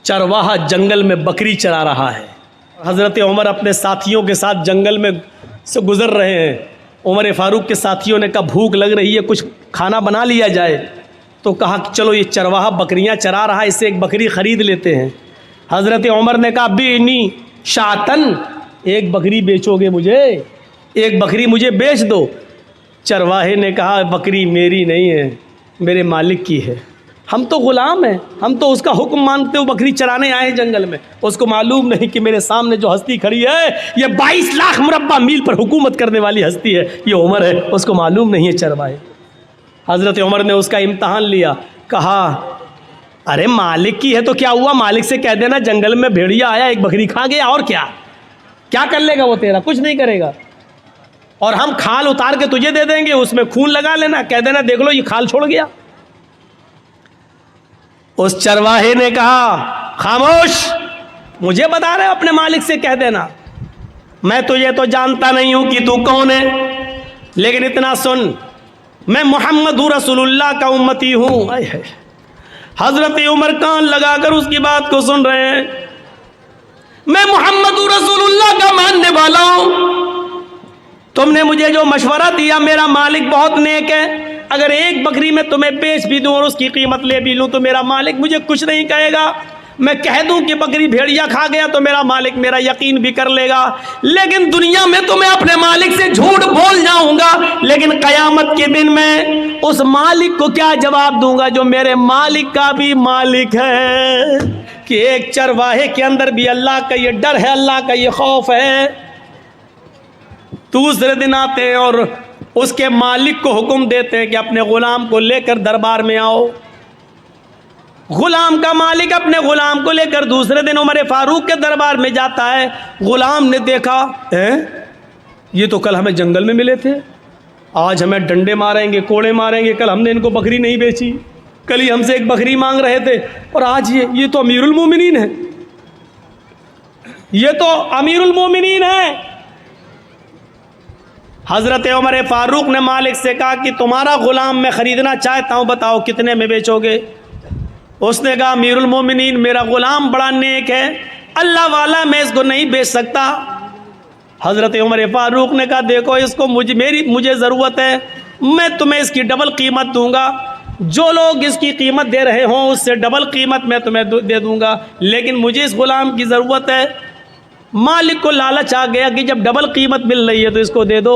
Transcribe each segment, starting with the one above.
चरवाहा जंगल में बकरी चरा रहा है। हज़रत उमर अपने साथियों के साथ जंगल में से गुज़र रहे हैं। उमर फ़ारूक के साथियों ने कहा भूख लग रही है, कुछ खाना बना लिया जाए। तो कहा कि चलो ये चरवाहा बकरियां चरा रहा है, इससे एक बकरी ख़रीद लेते हैं। हज़रत उमर ने कहा बीनी शातन, एक बकरी बेचोगे मुझे, एक बकरी मुझे बेच दो। चरवाहे ने कहा बकरी मेरी नहीं है, मेरे मालिक की है, हम तो ग़ुलाम हैं, हम तो उसका हुक्म मानते हो बकरी चराने आए हैं जंगल में। उसको मालूम नहीं कि मेरे सामने जो हस्ती खड़ी है ये 22 लाख मुरब्बा मील पर हुकूमत करने वाली हस्ती है, ये उमर है, उसको मालूम नहीं है चरवाहे। हज़रत उमर ने उसका इम्तहान लिया, कहा अरे मालिक की है तो क्या हुआ, मालिक से कह देना जंगल में भेड़िया आया एक बकरी खा गया, और क्या क्या कर लेगा वो तेरा, कुछ नहीं करेगा। और हम खाल उतार के तुझे दे देंगे, उसमें खून लगा लेना, कह देना देख लो ये खाल छोड़ गया। उस चरवाहे ने कहा खामोश, मुझे बता रहे अपने मालिक से कह देना, मैं तुझे तो जानता नहीं हूं कि तू कौन है, लेकिन इतना सुन, मैं मोहम्मद रसूलुल्लाह का उम्मती हूं। हजरत उमर कान लगाकर उसकी बात को सुन रहे हैं। मैं मोहम्मद रसूलुल्लाह का मानने वाला हूं, तुमने मुझे जो मशवरा दिया, मेरा मालिक बहुत नेक है, अगर एक बकरी में तुम्हें बेच भी दूं और उसकी कीमत ले भी लूं तो मेरा मालिक मुझे कुछ नहीं कहेगा। मैं कह दूं कि बकरी भेड़िया खा गया तो मेरा मालिक मेरा यकीन भी कर लेगा, लेकिन दुनिया में तो मैं अपने मालिक से झूठ बोल जाऊंगा, लेकिन कयामत के दिन मैं उस मालिक को क्या जवाब दूंगा जो मेरे मालिक का भी मालिक है। कि एक चरवाहे के अंदर भी अल्लाह का ये डर है, अल्लाह का ये खौफ है। दूसरे दिन आते हैं और उसके मालिक को हुक्म देते हैं कि अपने गुलाम को लेकर दरबार में आओ। गुलाम का मालिक अपने गुलाम को लेकर दूसरे दिन उमर फारूक के दरबार में जाता है। गुलाम ने देखा ये तो कल हमें जंगल में मिले थे, आज हमें डंडे मारेंगे, कोड़े मारेंगे, कल हमने इनको बकरी नहीं बेची, कल ही हमसे एक बकरी मांग रहे थे, और आज ये तो अमीरुल मोमिनीन है, ये तो अमीरुल मोमिनीन है। हज़रत उमर फ़ारूक ने मालिक से कहा कि तुम्हारा ग़ुलाम मैं ख़रीदना चाहता हूँ, बताओ कितने में बेचोगे। उसने कहा अमीरुल मोमिनीन मेरा ग़ुलाम बड़ा नेक है, अल्लाह वाला, मैं इसको नहीं बेच सकता। हज़रत उमर फ़ारूक ने कहा देखो इसको मुझे ज़रूरत है, मैं तुम्हें इसकी डबल कीमत दूंगा, जो लोग इसकी कीमत दे रहे हों उससे डबल कीमत मैं तुम्हें दे दूंगा, लेकिन मुझे इस ग़ुलाम की ज़रूरत है। मालिक को लालच आ गया कि जब डबल कीमत मिल रही है तो इसको दे दो,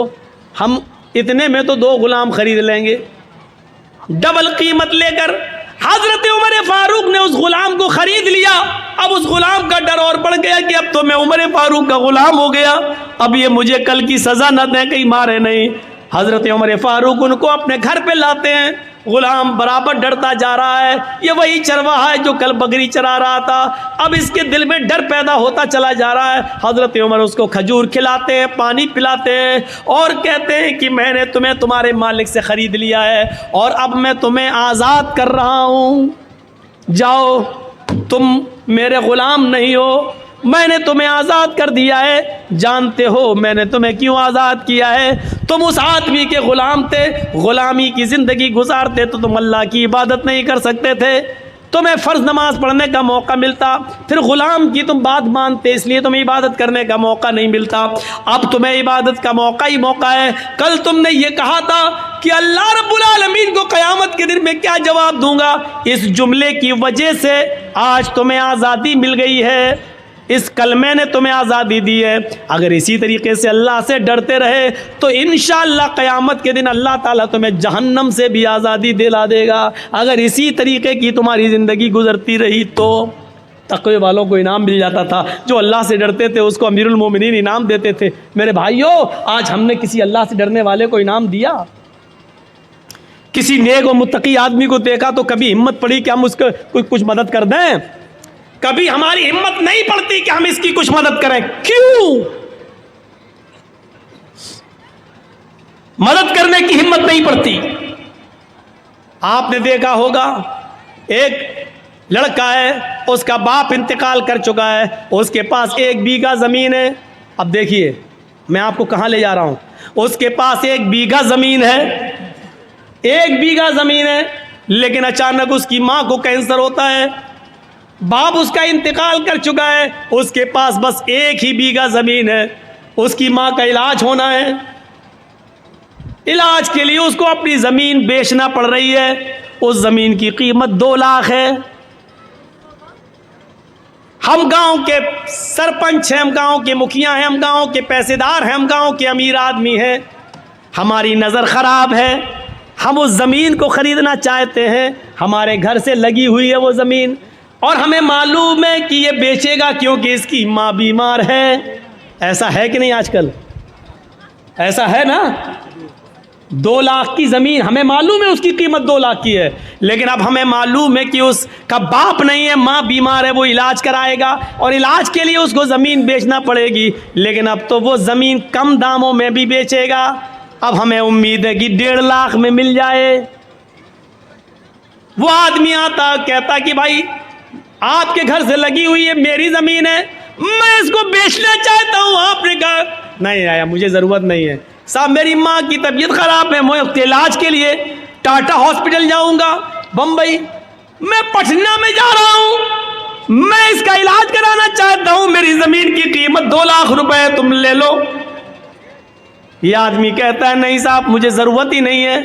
हम इतने में तो 2 गुलाम खरीद लेंगे। डबल कीमत लेकर हजरत उमर फारूक ने उस गुलाम को खरीद लिया। अब उस गुलाम का डर और बढ़ गया कि अब तो मैं उमर फारूक का गुलाम हो गया, अब ये मुझे कल की सजा न दें, कहीं मारे नहीं। हजरत उमर फारूक उनको अपने घर पे लाते हैं। गुलाम बराबर डरता जा रहा है, ये वही चरवाहा है जो कल बकरी चरा रहा था, अब इसके दिल में डर पैदा होता चला जा रहा है। हजरत उमर उसको खजूर खिलाते हैं, पानी पिलाते हैं और कहते हैं कि मैंने तुम्हें तुम्हारे मालिक से ख़रीद लिया है और अब मैं तुम्हें आज़ाद कर रहा हूँ, जाओ, तुम मेरे ग़ुलाम नहीं हो, मैंने तुम्हें आज़ाद कर दिया है। जानते हो मैंने तुम्हें क्यों आज़ाद किया है? तुम उस आदमी के ग़ुलाम थे, ग़ुलामी की ज़िंदगी गुजारते तो तुम अल्लाह की इबादत नहीं कर सकते थे, तुम्हें फ़र्ज़ नमाज पढ़ने का मौका मिलता, फिर ग़ुलाम की तुम बात मानते इसलिए तुम्हें इबादत करने का मौका नहीं मिलता। अब तुम्हें इबादत का मौका ही मौका है। कल तुमने ये कहा था कि अल्लाह रब्बुल आलमीन को क़यामत के दिन में क्या जवाब दूंगा, इस जुमले की वजह से आज तुम्हें आज़ादी मिल गई है, इस कलमे ने तुम्हें आज़ादी दी है। अगर इसी तरीके से अल्लाह से डरते रहे तो इंशाअल्लाह क़यामत के दिन अल्लाह ताला तुम्हें जहन्नम से भी आज़ादी दिला देगा। अगर इसी तरीके की तुम्हारी ज़िंदगी गुजरती रही तो तक़वे वालों को इनाम मिल जाता था, जो अल्लाह से डरते थे उसको अमीरुल मोमिनीन इनाम देते थे। मेरे भाइयों, आज हमने किसी अल्लाह से डरने वाले को इनाम दिया? किसी नेक और मुत्तकी आदमी को देखा तो कभी हिम्मत पड़ी कि हम उसको कुछ मदद कर दें? कभी हमारी हिम्मत नहीं पड़ती कि हम इसकी कुछ मदद करें। क्यों? मदद करने की हिम्मत नहीं पड़ती। आपने देखा होगा एक लड़का है, उसका बाप इंतकाल कर चुका है, उसके पास 1 बीघा ज़मीन है। अब देखिए मैं आपको कहाँ ले जा रहा हूँ। उसके पास 1 बीघा ज़मीन है, 1 बीघा ज़मीन है, लेकिन अचानक उसकी माँ को कैंसर होता है। बाप उसका इंतकाल कर चुका है, उसके पास बस 1 ही बीघा ज़मीन है, उसकी माँ का इलाज होना है, इलाज के लिए उसको अपनी ज़मीन बेचना पड़ रही है। उस ज़मीन की कीमत 2 लाख है। हम गांव के सरपंच हैं, हम गांव के मुखिया हैं, हम गांव के पैसेदार हैं, हम गांव के अमीर आदमी हैं, हमारी नज़र ख़राब है, हम उस ज़मीन को ख़रीदना चाहते हैं, हमारे घर से लगी हुई है वो ज़मीन, और हमें मालूम है कि ये बेचेगा क्योंकि इसकी माँ बीमार है। ऐसा है कि नहीं आजकल? ऐसा है ना? 2 लाख की ज़मीन, हमें मालूम है उसकी कीमत 2 लाख की है, लेकिन अब हमें मालूम है कि उसका बाप नहीं है, माँ बीमार है, वो इलाज कराएगा और इलाज के लिए उसको ज़मीन बेचना पड़ेगी। लेकिन अब तो वो ज़मीन कम दामों में भी बेचेगा। अब हमें उम्मीद है कि 1.5 लाख में मिल जाए। वो आदमी आता कहता कि भाई आपके घर से लगी हुई है, मेरी ज़मीन है, मैं इसको बेचना चाहता हूँ। आपने कहा नहीं आया, मुझे ज़रूरत नहीं है साहब, मेरी माँ की तबीयत ख़राब है, मैं उसके इलाज के लिए टाटा हॉस्पिटल जाऊँगा, बम्बई, मैं पटना में जा रहा हूँ, मैं इसका इलाज कराना चाहता हूँ, मेरी ज़मीन की कीमत 2 लाख रुपए है, तुम ले लो। ये आदमी कहता है नहीं साहब, मुझे ज़रूरत ही नहीं है,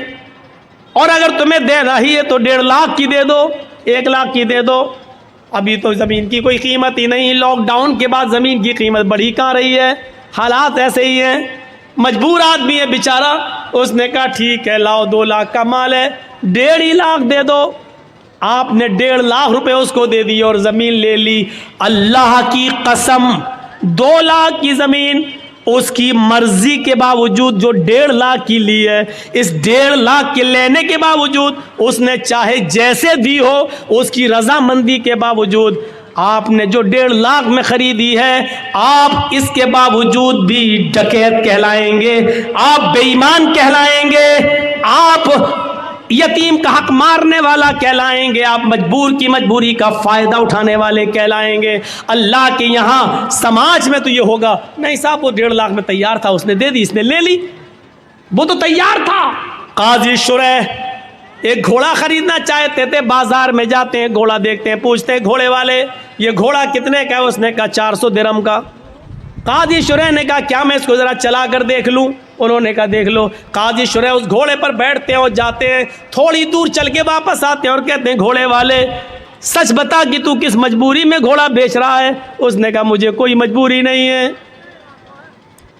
और अगर तुम्हें देना ही है तो 1.5 लाख की दे दो, 1 लाख की दे दो। अभी तो ज़मीन की कोई कीमत ही नहीं, लॉकडाउन के बाद ज़मीन की कीमत बढ़ी कहाँ रही है, हालात ऐसे ही हैं, मजबूर आदमी है बेचारा। उसने कहा ठीक है, लाओ 2 लाख का माल है, 1.5 लाख दे दो। आपने 1.5 लाख रुपए उसको दे दिए और ज़मीन ले ली। अल्लाह की कसम, 2 लाख की ज़मीन उसकी मर्जी के बावजूद जो 1.5 लाख की ली है, इस 1.5 लाख के लेने के बावजूद उसने चाहे जैसे दी हो, उसकी रजामंदी के बावजूद आपने जो 1.5 लाख में खरीदी है, आप इसके बावजूद भी डकैत कहलाएंगे, आप बेईमान कहलाएंगे, आप यतीम का हक मारने वाला कहलाएंगे, आप मजबूर की मजबूरी का फ़ायदा उठाने वाले कहलाएंगे। अल्लाह के यहाँ समाज में तो ये होगा नहीं साहब, वो 1.5 लाख में तैयार था, उसने दे दी, इसने ले ली, वो तो तैयार था। काजी शुरैह एक घोड़ा खरीदना चाहते थे, बाजार में जाते हैं, घोड़ा देखते हैं, पूछते हैं घोड़े वाले ये घोड़ा कितने का है? उसने कहा 400 दिरहम का। काजी शुरैह ने कहा क्या मैं इसको ज़रा चला कर देख लूँ? उन्होंने कहा देख लो। काजी शुरैह उस घोड़े पर बैठते हैं और जाते हैं, थोड़ी दूर चल के वापस आते हैं और कहते हैं घोड़े वाले सच बता कि तू किस मजबूरी में घोड़ा बेच रहा है? उसने कहा मुझे कोई मजबूरी नहीं है।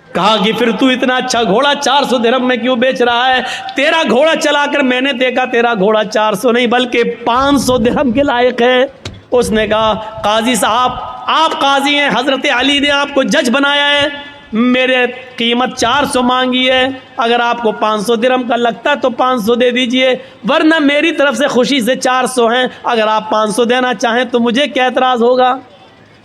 कहा कि फिर तू इतना अच्छा घोड़ा 400 दिरहम में क्यों बेच रहा है? तेरा घोड़ा चलाकर मैंने देखा, तेरा घोड़ा 400 नहीं बल्कि 500 दिरहम के लायक है। उसने कहा काजी साहब, आप काजी हैं, हज़रत अली ने आपको जज बनाया है, मेरे कीमत 400 मांगी है, अगर आपको 500 दिरहम का लगता है तो 500 दे दीजिए, वरना मेरी तरफ से खुशी से 400 हैं, अगर आप 500 देना चाहें तो मुझे क्या एतराज़ होगा?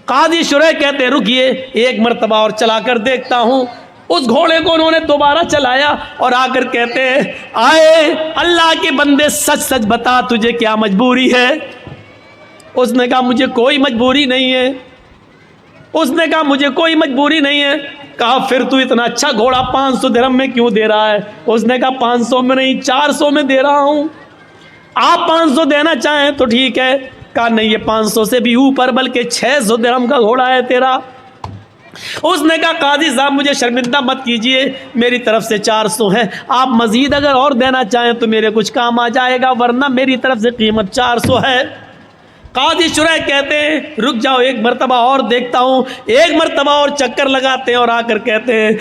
काजी शुरैह कहते रुकिए, एक मरतबा और चला कर देखता हूँ। उस घोड़े को उन्होंने दोबारा चलाया और आकर कहते हैं आए अल्लाह के बंदे, सच सच बता तुझे क्या मजबूरी है? उसने कहा मुझे कोई मजबूरी नहीं है। उसने कहा मुझे कोई मजबूरी नहीं है। कहा फिर तू इतना अच्छा घोड़ा 500 दिरहम में क्यों दे रहा है? उसने कहा 500 में नहीं 400 में दे रहा हूँ, आप 500 देना चाहें तो ठीक है। कहा नहीं, ये 500 से भी ऊपर बल्कि 600 दिरहम का घोड़ा है तेरा। उसने कहा काजी साहब मुझे शर्मिंदा मत कीजिए, मेरी तरफ से 400 है, आप मज़ीद अगर और देना चाहें तो मेरे कुछ काम आ जाएगा, वरना मेरी तरफ से कीमत 400 है। काजी शुरैह कहते हैं रुक जाओ, एक मरतबा और देखता हूँ। एक मरतबा और चक्कर लगाते हैं और आकर कहते हैं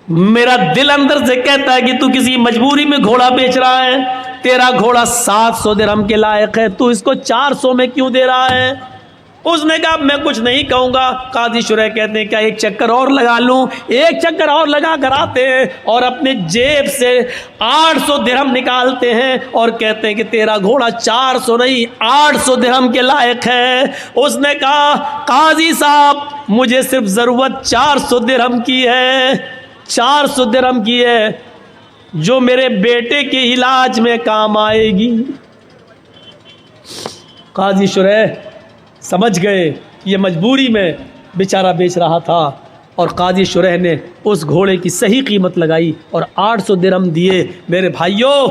मेरा दिल अंदर से कहता है कि तू किसी मजबूरी में घोड़ा बेच रहा है, तेरा घोड़ा 700 दिरहम के लायक है, तू इसको 400 में क्यों दे रहा है? उसने कहा मैं कुछ नहीं कहूँगा। काजी शुरैह कहते हैं क्या एक चक्कर और लगा लूँ? एक चक्कर और लगा कर आते हैं और अपने जेब से 800 दिरहम निकालते हैं और कहते हैं कि तेरा घोड़ा 400 नहीं 800 दिरहम के लायक है। उसने कहा काजी साहब मुझे सिर्फ ज़रूरत 400 दिरहम की है, 400 दिरहम की है, जो मेरे बेटे के इलाज में काम आएगी। काजी शुरैह समझ गए कि ये मजबूरी में बेचारा बेच रहा था और काजी शुरैह ने उस घोड़े की सही कीमत लगाई और 800 दिरहम दिए। मेरे भाइयों,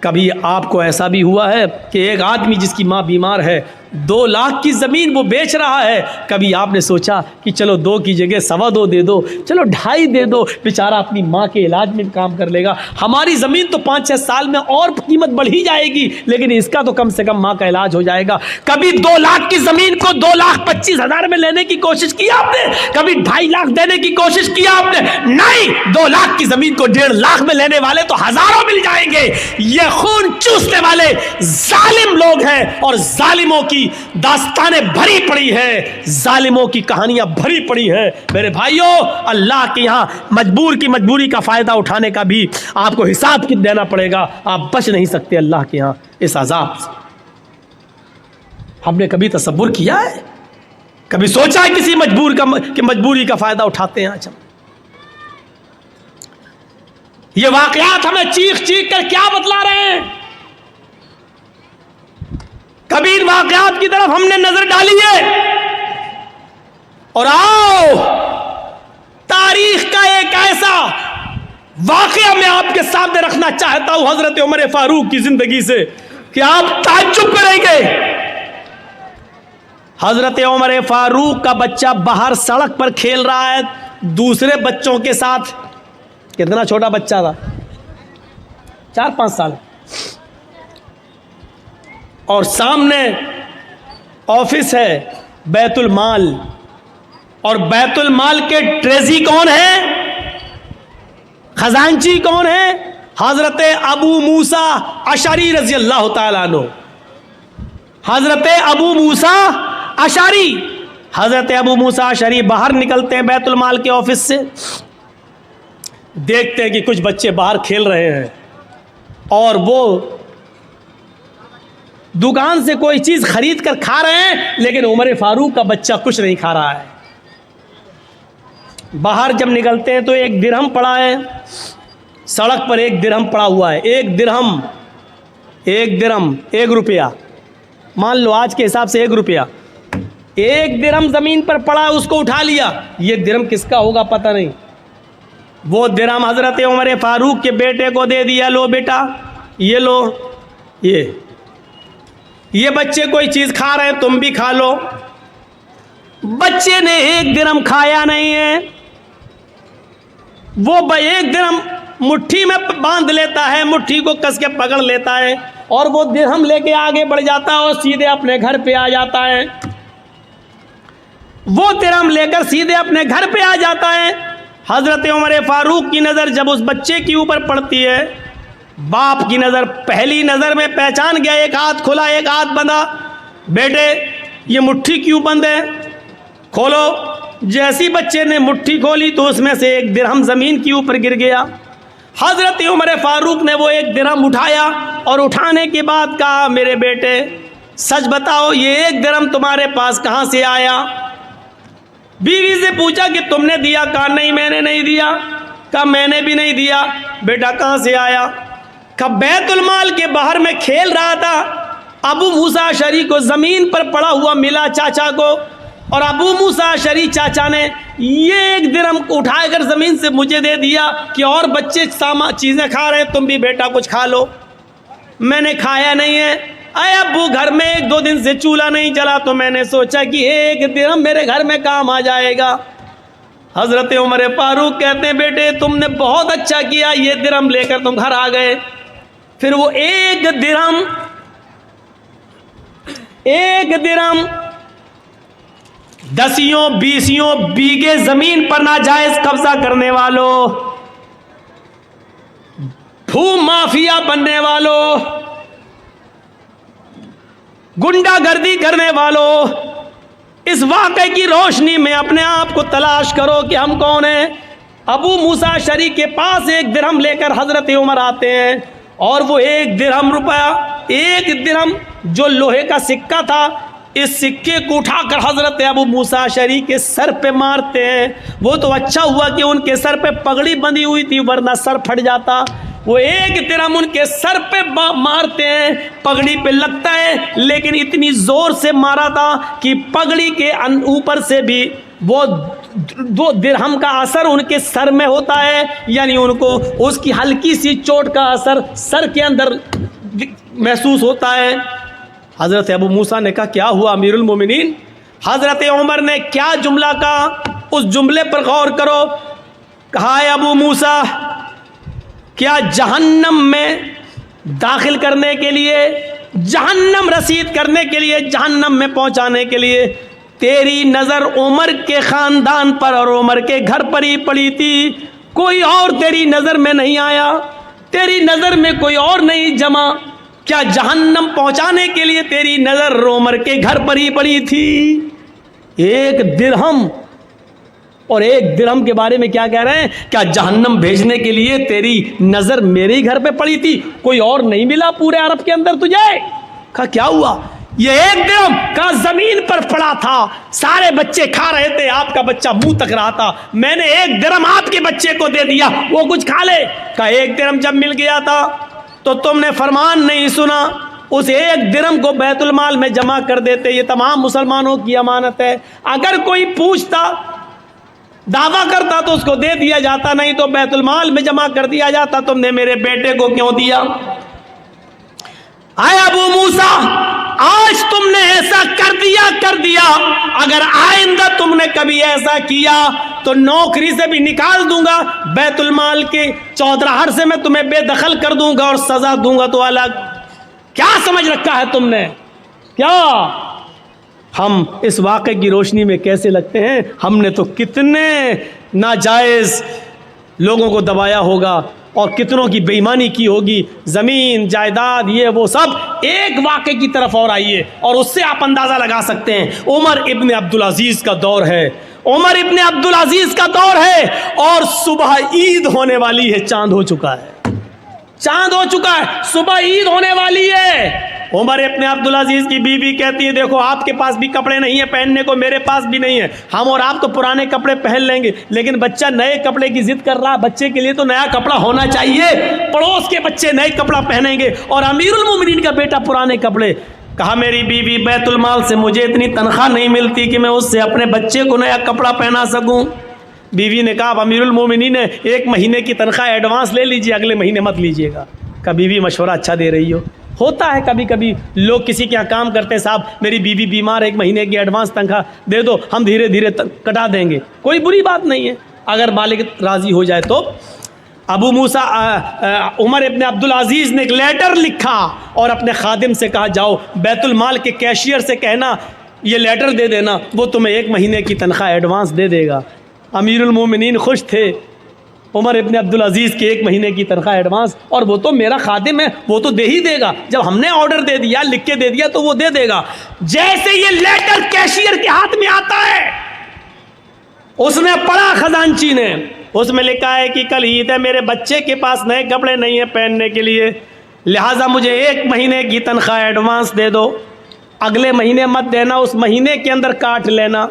कभी आपको ऐसा भी हुआ है कि एक आदमी जिसकी माँ बीमार है 2 लाख की ज़मीन वो बेच रहा है। कभी आपने सोचा कि चलो 2 की जगह 2.25 दे दो, चलो 2.5 दे दो, बेचारा अपनी माँ के इलाज में काम कर लेगा। हमारी ज़मीन तो 5-6 साल में और कीमत बढ़ ही जाएगी, लेकिन इसका तो कम से कम माँ का इलाज हो जाएगा। कभी 2 लाख की ज़मीन को 2,25,000 में लेने की कोशिश की आपने? कभी 2.5 लाख देने की कोशिश की आपने? नहीं, 2 लाख की ज़मीन को 1.5 लाख में लेने वाले तो हज़ारों मिल जाएंगे। ये खून चूसने वाले जालिम लोग हैं और जालिमों की दास्तानें भरी पड़ी है, जालिमों की कहानियां भरी पड़ी है। मेरे भाइयों, अल्लाह के यहां मजबूर की मजबूरी का फायदा उठाने का भी आपको हिसाब देना पड़ेगा। आप बच नहीं सकते अल्लाह के यहां इस अजाब से। हमने कभी तसव्वुर किया है, कभी सोचा है किसी मजबूरी का फायदा उठाते हैं? आज हम ये वाकयात हमें चीख चीख कर क्या बतला रहे हैं? कभी इन वाकयात की तरफ हमने नजर डाली है? और आओ, तारीख का एक ऐसा वाकया मैं आपके सामने रखना चाहता हूं हजरत उमर फारूक की जिंदगी से कि आप ताज्जुब करेंगे। हजरत उमर फारूक का बच्चा बाहर सड़क पर खेल रहा है दूसरे बच्चों के साथ। कितना छोटा बच्चा था, 4-5 साल। और सामने ऑफिस है बैतुल माल, और बैतुल माल के ट्रेजी कौन है, खजांची कौन है? हजरत अबू मूसा अशरी रजी अल्लाह ताला अन्हु। हजरत अबू मूसा अशरी, हजरत अबू मूसा अशरी बाहर निकलते हैं बैतुल माल के ऑफिस से, देखते हैं कि कुछ बच्चे बाहर खेल रहे हैं और वो दुकान से कोई चीज खरीद कर खा रहे हैं, लेकिन उमर फारूक का बच्चा कुछ नहीं खा रहा है। बाहर जब निकलते हैं तो 1 दिरहम पड़ा है सड़क पर, 1 दिरहम पड़ा हुआ है। 1 दिरहम 1 रुपया, मान लो आज के हिसाब से 1 रुपया। 1 दिरहम जमीन पर पड़ा, उसको उठा लिया। ये दिरहम किसका होगा पता नहीं। वो दिरहम हजरत उमर फारूक के बेटे को दे दिया, लो बेटा ये लो, ये बच्चे कोई चीज खा रहे हैं, तुम भी खा लो। बच्चे ने 1 दिरहम खाया नहीं है, वो 1 दिरहम मुट्ठी में बांध लेता है, मुट्ठी को कस के पकड़ लेता है और वो दिरहम लेके आगे बढ़ जाता है और सीधे अपने घर पे आ जाता है। वो दिरहम लेकर सीधे अपने घर पे आ जाता है। हजरत उमर फारूक की नज़र जब उस बच्चे के ऊपर पड़ती है, बाप की नज़र पहली नज़र में पहचान गया, एक हाथ खुला एक हाथ बंधा। बेटे ये मुट्ठी क्यों बंद है, खोलो। जैसी बच्चे ने मुट्ठी खोली तो उसमें से 1 दिरहम ज़मीन के ऊपर गिर गया। हजरत उमर फारूक ने वो 1 दिरहम उठाया और उठाने के बाद कहा, मेरे बेटे सच बताओ ये 1 दिरहम तुम्हारे पास कहाँ से आया? बीवी से पूछा कि तुमने दिया? कहा नहीं मैंने नहीं दिया। कहा मैंने भी नहीं दिया। बेटा कहाँ से आया? कहा बैतुल माल के बाहर में खेल रहा था, अबू मूसा अशरी को ज़मीन पर पड़ा हुआ मिला चाचा को, और अबू मूसा अशरी चाचा ने ये 1 दिरहम उठाकर ज़मीन से मुझे दे दिया कि और बच्चे चीज़ें खा रहे हैं, तुम भी बेटा कुछ खा लो। मैंने खाया नहीं है। अरे अब्बू घर में 1-2 दिन से चूल्हा नहीं जला, तो मैंने सोचा कि 1 दिरहम मेरे घर में काम आ जाएगा। हज़रत उमर फारूक कहते हैं, बेटे तुमने बहुत अच्छा किया, ये दिरहम लेकर तुम घर आ गए। फिर वो 1 दिरहम 10-20 बीघे जमीन पर नाजायज कब्जा करने वालों, भू माफिया बनने वालों, गुंडागर्दी करने वालों, इस वाक़े की रोशनी में अपने आप को तलाश करो कि हम कौन हैं। अबू मूसा अशरी के पास 1 दिरहम लेकर हजरत उमर आते हैं और वो 1 दिरहम रुपया, 1 दिरहम जो लोहे का सिक्का था, इस सिक्के को उठाकर हजरत अबू मूसा अशरी के सर पे मारते हैं। वो तो अच्छा हुआ कि उनके सर पे पगड़ी बंधी हुई थी, वरना सर फट जाता। वो 1 दिरहम उनके सर पे मारते हैं, पगड़ी पे लगता है, लेकिन इतनी जोर से मारा था कि पगड़ी के ऊपर से भी वो 2 दिरहम का असर उनके सर में होता है, यानी उनको उसकी हल्की सी चोट का असर सर के अंदर महसूस होता है। हज़रत अबू मूसा ने कहा क्या हुआ अमीरुल मोमिनीन? हज़रत उमर ने क्या जुमला कहा, उस जुमले पर गौर करो। कहा है अबू मूसा, क्या जहन्नम में दाखिल करने के लिए, जहन्नम रसीद करने के लिए, जहन्नम में पहुंचाने के लिए तेरी नज़र उमर के ख़ानदान पर और उमर के घर पर ही पड़ी थी, कोई और तेरी नज़र में नहीं आया, तेरी नज़र में कोई और नहीं जमा? क्या जहन्नम पहुंचाने के लिए तेरी नज़र उमर के घर पर ही पड़ी थी? एक दिरहम, और एक दिरहम के बारे में क्या कह रहे हैं? क्या जहन्नम भेजने के लिए तेरी नज़र मेरे ही घर पे पड़ी थी, कोई और नहीं मिला पूरे अरब के अंदर तुझे? कहा क्या हुआ? ये एक दिरहम का जमीन पर पड़ा था, सारे बच्चे खा रहे थे, आपका बच्चा मुंह तक रहा था, मैंने एक दिरहम आपके बच्चे को दे दिया, वो कुछ खा ले। कहा एक दिरहम जब मिल गया था तो तुमने फरमान नहीं सुना, उस एक दिरहम को बैतुल माल में जमा कर देते, ये तमाम मुसलमानों की अमानत है। अगर कोई पूछता, दावा करता तो उसको दे दिया जाता, नहीं तो बैतुल माल में जमा कर दिया जाता। तुमने मेरे बेटे को क्यों दिया? आए अबू मूसा, आज तुमने ऐसा कर दिया, अगर आइंदा तुमने कभी ऐसा किया तो नौकरी से भी निकाल दूंगा, बैतुल माल के चौधराहट से मैं तुम्हें बेदखल कर दूंगा और सजा दूंगा तो अलग। क्या समझ रखा है तुमने? क्या हम इस वाक़े की रोशनी में कैसे लगते हैं? हमने तो कितने नाजायज़ लोगों को दबाया होगा और कितनों की बेईमानी की होगी, ज़मीन जायदाद ये वो सब। एक वाक़े की तरफ और आइए और उससे आप अंदाज़ा लगा सकते हैं। उमर इब्न अब्दुल अज़ीज़ का दौर है, उमर इब्न अब्दुल अज़ीज़ का दौर है और सुबह ईद होने वाली है, चांद हो चुका है, चांद हो चुका है, सुबह ईद होने वाली है। उमर इब्न अब्दुल अज़ीज़ की बीवी कहती है देखो आपके पास भी कपड़े नहीं है पहनने को, मेरे पास भी नहीं है, हम और आप तो पुराने कपड़े पहन लेंगे, लेकिन बच्चा नए कपड़े की जिद कर रहा, बच्चे के लिए तो नया कपड़ा होना चाहिए, पड़ोस के बच्चे नए कपड़ा पहनेंगे और अमीरुल मोमिनीन का बेटा पुराने कपड़े। कहा मेरी बीवी बैतुल माल से मुझे इतनी तनख्वाह नहीं मिलती कि मैं उससे अपने बच्चे को नया कपड़ा पहना सकूं। बीवी ने कहा अमीरुल मोमिनीन है, 1 महीने की तनख्वाह एडवांस ले लीजिए, अगले महीने मत लीजिएगा। कहा बीवी मशवरा अच्छा दे रही हो। होता है कभी कभी लोग किसी के यहाँ काम करते हैं, साहब मेरी बीवी बीमार है, 1 महीने की एडवांस तनख्वाह दे दो, हम धीरे धीरे कटा देंगे, कोई बुरी बात नहीं है अगर मालिक राज़ी हो जाए तो। अबू मूसा उमर इब्न अब्दुल अज़ीज़ ने एक लेटर लिखा और अपने खादिम से कहा जाओ बैतुल माल के कैशियर से कहना ये लेटर दे देना, वो तुम्हें 1 महीने की तनख्वाह एडवांस दे देगा। अमीरुल मोमिनीन खुश थे, उमर इब्न अब्दुल अज़ीज़ के 1 महीने की तनख्वाह एडवांस, और वो तो मेरा खादिम है, वो तो दे ही देगा, जब हमने ऑर्डर दे दिया, लिख के दे दिया तो वो दे देगा। जैसे ये लेटर कैशियर के हाथ में आता है, उसने पढ़ा खजांची ने, उसमें लिखा है कि कल ईद है, मेरे बच्चे के पास नए कपड़े नहीं है पहनने के लिए, लिहाजा मुझे 1 महीने की तनख्वाह एडवांस दे दो, अगले महीने मत देना, उस महीने के अंदर काट लेना।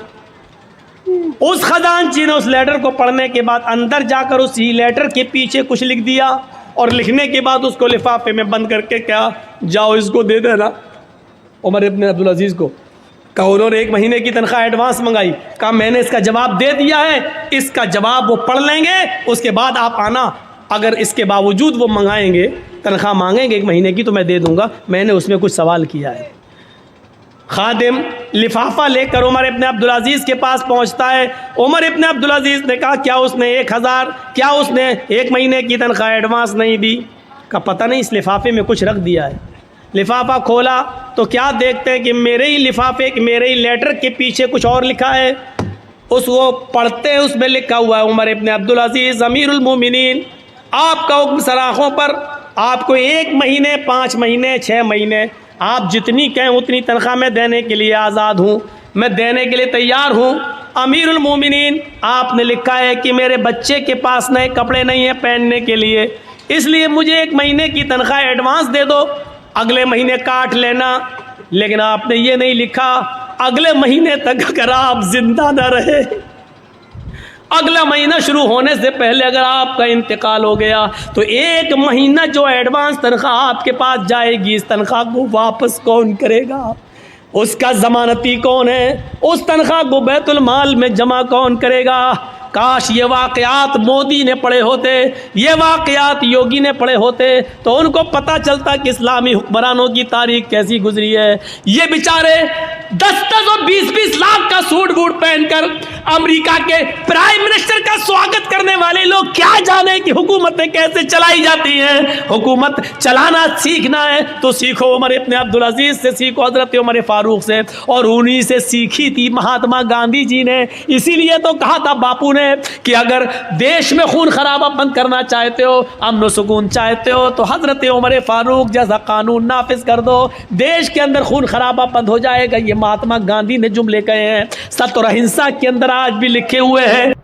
उस खजांची ने उस लेटर को पढ़ने के बाद अंदर जाकर उसी लेटर के पीछे कुछ लिख दिया और लिखने के बाद उसको लिफाफे में बंद करके क्या जाओ इसको दे देना उमर इब्न अब्दुल अज़ीज़ को। कहा उन्होंने 1 महीने की तनख्वाह एडवांस मंगाई, कहा मैंने इसका जवाब दे दिया है, इसका जवाब वो पढ़ लेंगे, उसके बाद आप आना, अगर इसके बावजूद वो मंगाएंगे तनख्वाह मांगेंगे 1 महीने की तो मैं दे दूंगा, मैंने उसमें कुछ सवाल किया है। खादिम लिफाफा लेकर उमर इब्न अब्दुल अज़ीज़ के पास पहुंचता है। उमर इब्न अब्दुल अज़ीज़ ने कहा क्या उसने 1000, क्या उसने 1 महीने की तनख्वाह एडवांस नहीं दी? का पता नहीं, इस लिफाफे में कुछ रख दिया है। लिफाफा खोला तो क्या देखते हैं कि मेरे ही लिफाफे, मेरे ही लेटर के पीछे कुछ और लिखा है। उसको पढ़ते हैं, उसमें लिखा हुआ है उमर इब्न अब्दुल अज़ीज़ अमीरुल मोमिनीन, आपका हुक्म सराखों पर, आपको 1 महीने, 5 महीने, 6 महीने, आप जितनी कहें उतनी तनख्वाह मैं देने के लिए आज़ाद हूँ, मैं देने के लिए तैयार हूँ। अमीरुल मोमिनीन, आपने लिखा है कि मेरे बच्चे के पास नए कपड़े नहीं हैं पहनने के लिए, इसलिए मुझे 1 महीने की तनख्वाह एडवांस दे दो, अगले महीने काट लेना। लेकिन आपने ये नहीं लिखा अगले महीने तक अगर आप जिंदा न रहे, अगला महीना शुरू होने से पहले अगर आपका इंतकाल हो गया तो 1 महीना जो एडवांस तनख्वाह आपके पास जाएगी, इस तनख्वाह को वापस कौन करेगा? उसका ज़मानती कौन है? उस तनख्वाह को बैतुल माल में जमा कौन करेगा? काश ये वाक़यात मोदी ने पढ़े होते, ये वाक़यात योगी ने पढ़े होते तो उनको पता चलता कि इस्लामी हुक्मरानों की तारीख कैसी गुजरी है। ये बेचारे 10-10 और 20-20 लाख का सूट बूट पहनकर अमेरिका के प्राइम मिनिस्टर का स्वागत करने वाले लोग क्या जाने कि हुकूमतें कैसे चलाई जाती हैं। हुकूमत चलाना सीखना है तो सीखो उमर इब्न अब्दुल अजीज से, सीखो हजरत उमर फारूक से, और उन्हीं से सीखी थी महात्मा गांधी जी ने। इसीलिए तो कहा था बापू ने कि अगर देश में खून खराबा बंद करना चाहते हो, अमन सुकून चाहते हो, तो हजरत उमर फारूक जैसा कानून नाफिज कर दो, देश के अंदर खून खराबा बंद हो जाएगा। ये महात्मा गांधी ने जुमले कहे हैं, सत्य और अहिंसा के अंदर आज भी लिखे हुए हैं।